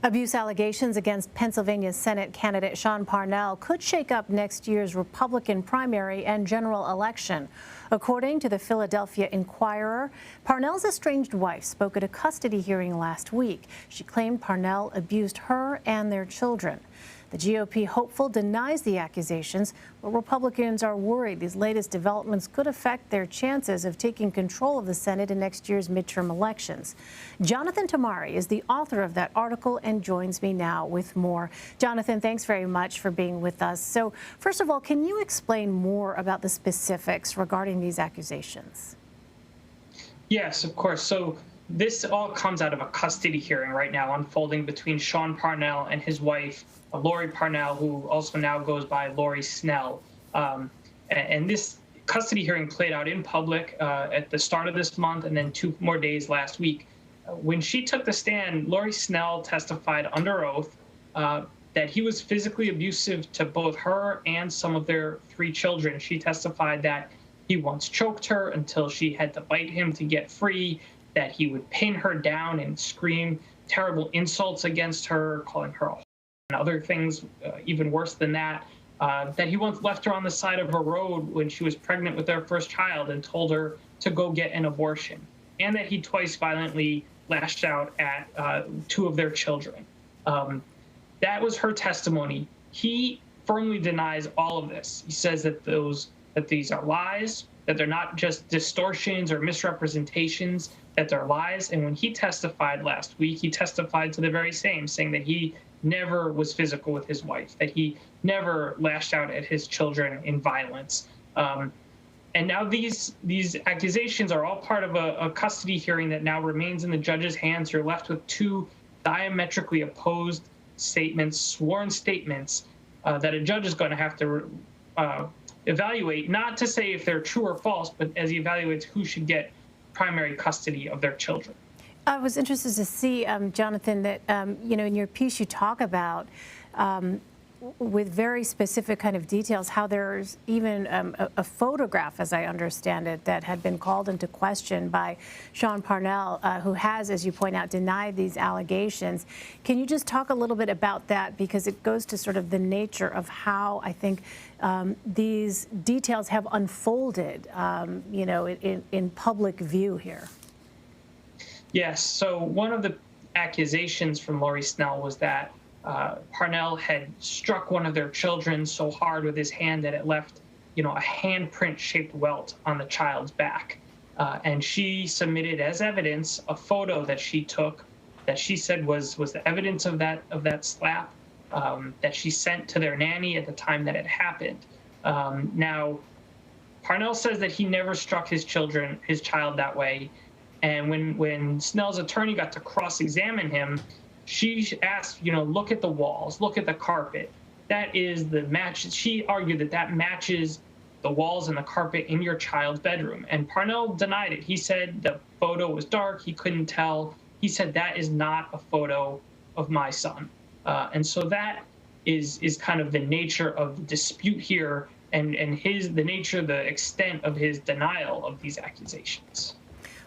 Abuse allegations against Pennsylvania Senate candidate Sean Parnell could shake up next year's Republican primary and general election. According to the Philadelphia Inquirer, Parnell's estranged wife spoke at a custody hearing last week. She claimed Parnell abused her and their children. The GOP hopeful denies the accusations, but Republicans are worried these latest developments could affect their chances of taking control of the Senate in next year's midterm elections. Jonathan Tamari is the author of that article and joins me now with more. Jonathan, thanks very much for being with us. So, first of all, can you explain more about the specifics regarding these accusations? Yes, of course. So this all comes out of a custody hearing right now unfolding between Sean Parnell and his wife, Lori Parnell, who also now goes by Lori Snell. And this custody hearing played out in public at the start of this month and then 2 more days last week. When she took the stand, Lori Snell testified under oath that he was physically abusive to both her and some of their 3 children. She testified that he once choked her until she had to bite him to get free, that he would pin her down and scream terrible insults against her, calling her a whore and other things even worse than that, that he once left her on the side of a road when she was pregnant with their first child and told her to go get an abortion, and that he twice violently lashed out at 2 of their children. That was her testimony. He firmly denies all of this. He says that these are lies, that they're not just distortions or misrepresentations, that they're lies. And when he testified last week, he testified to the very same, saying that he never was physical with his wife, that he never lashed out at his children in violence. And now these accusations are all part of a custody hearing that now remains in the judge's hands. You're left with 2 diametrically opposed statements, sworn statements, that a judge is going to have to evaluate, not to say if they're true or false, but as he evaluates who should get primary custody of their children. I was interested to see, Jonathan, that, in your piece you talk about with very specific kind of details how there's even a photograph, as I understand it, that had been called into question by Sean Parnell, who has, as you point out, denied these allegations. Can you just talk a little bit about that? Because it goes to sort of the nature of how I think these details have unfolded, in public view here. Yes. So one of the accusations from Lori Snell was that Parnell had struck one of their children so hard with his hand that it left, a handprint-shaped welt on the child's back. And she submitted as evidence a photo that she took that she said was the evidence of that slap that she sent to their nanny at the time that it happened. Now, Parnell says that he never struck his child that way. And when Snell's attorney got to cross-examine him, she asked, look at the walls, look at the carpet. That is the match. She argued that matches the walls and the carpet in your child's bedroom. And Parnell denied it. He said the photo was dark. He couldn't tell. He said that is not a photo of my son. And so that is kind of the nature of the dispute here and the extent of his denial of these accusations.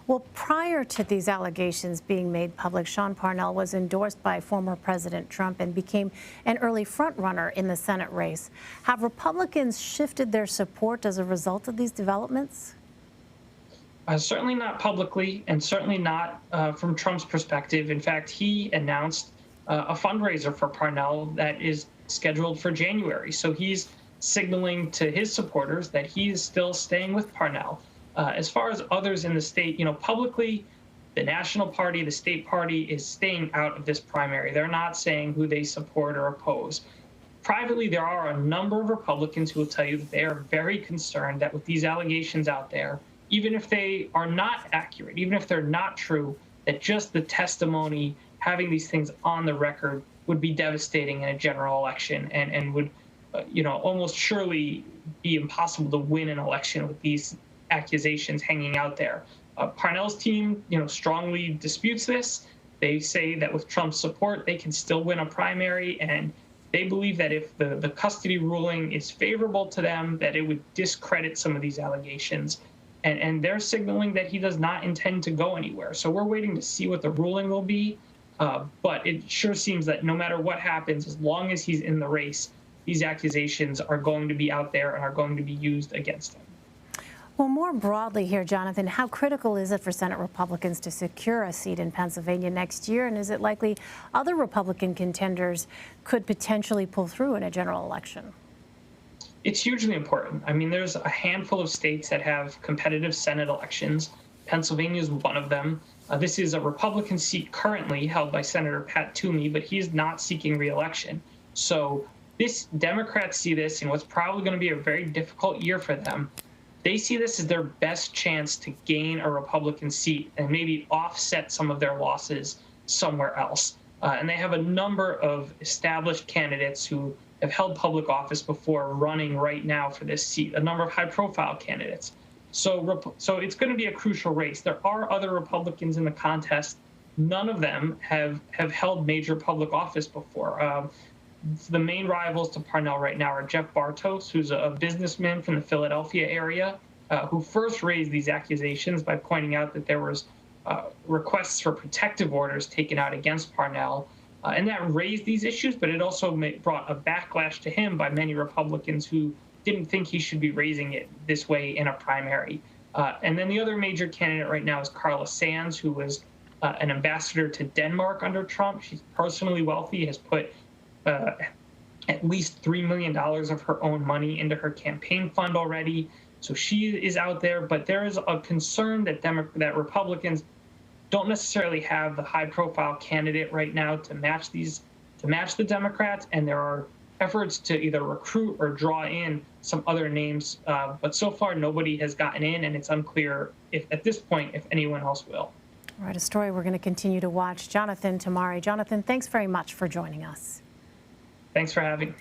Well, prior to these allegations being made public, Sean Parnell was endorsed by former President Trump and became an early frontrunner in the Senate race. Have Republicans shifted their support as a result of these developments? Certainly not publicly, and certainly not from Trump's perspective. In fact, he announced a fundraiser for Parnell that is scheduled for January. So he's signaling to his supporters that he is still staying with Parnell. As far as others in the state, publicly, the national party, the state party is staying out of this primary. They're not saying who they support or oppose. Privately, there are a number of Republicans who will tell you that they are very concerned that with these allegations out there, even if they are not accurate, even if they're not true, that just the testimony, having these things on the record would be devastating in a general election and would, almost surely be impossible to win an election with these accusations hanging out there. Parnell's team, strongly disputes this. They say that with Trump's support, they can still win a primary, and they believe that if the custody ruling is favorable to them, that it would discredit some of these allegations. And they're signaling that he does not intend to go anywhere. So we're waiting to see what the ruling will be. But it sure seems that no matter what happens, as long as he's in the race, these accusations are going to be out there and are going to be used against him. Well, more broadly here, Jonathan, how critical is it for Senate Republicans to secure a seat in Pennsylvania next year? And is it likely other Republican contenders could potentially pull through in a general election? It's hugely important. I mean, there's a handful of states that have competitive Senate elections. Pennsylvania is one of them. This is a Republican seat currently held by Senator Pat Toomey, but he's not seeking re-election. So Democrats see this in what's probably going to be a very difficult year for them. They see this as their best chance to gain a Republican seat and maybe offset some of their losses somewhere else. And they have a number of established candidates who have held public office before running right now for this seat, a number of high-profile candidates. So it's going to be a crucial race. There are other Republicans in the contest. None of them have held major public office before. The main rivals to Parnell right now are Jeff Bartos, who's a businessman from the Philadelphia area, who first raised these accusations by pointing out that there was requests for protective orders taken out against Parnell. And that raised these issues, but it also brought a backlash to him by many Republicans who didn't think he should be raising it this way in a primary. And then the other major candidate right now is Carla Sands, who was an ambassador to Denmark under Trump. She's personally wealthy, has put at least $3 million of her own money into her campaign fund already. So she is out there, but there is a concern that Republicans don't necessarily have the high-profile candidate right now to match the Democrats, and there are efforts to either recruit or draw in some other names. But so far, nobody has gotten in, and it's unclear at this point if anyone else will. All right, a story we're going to continue to watch. Jonathan Tamari. Jonathan, thanks very much for joining us. Thanks for having me.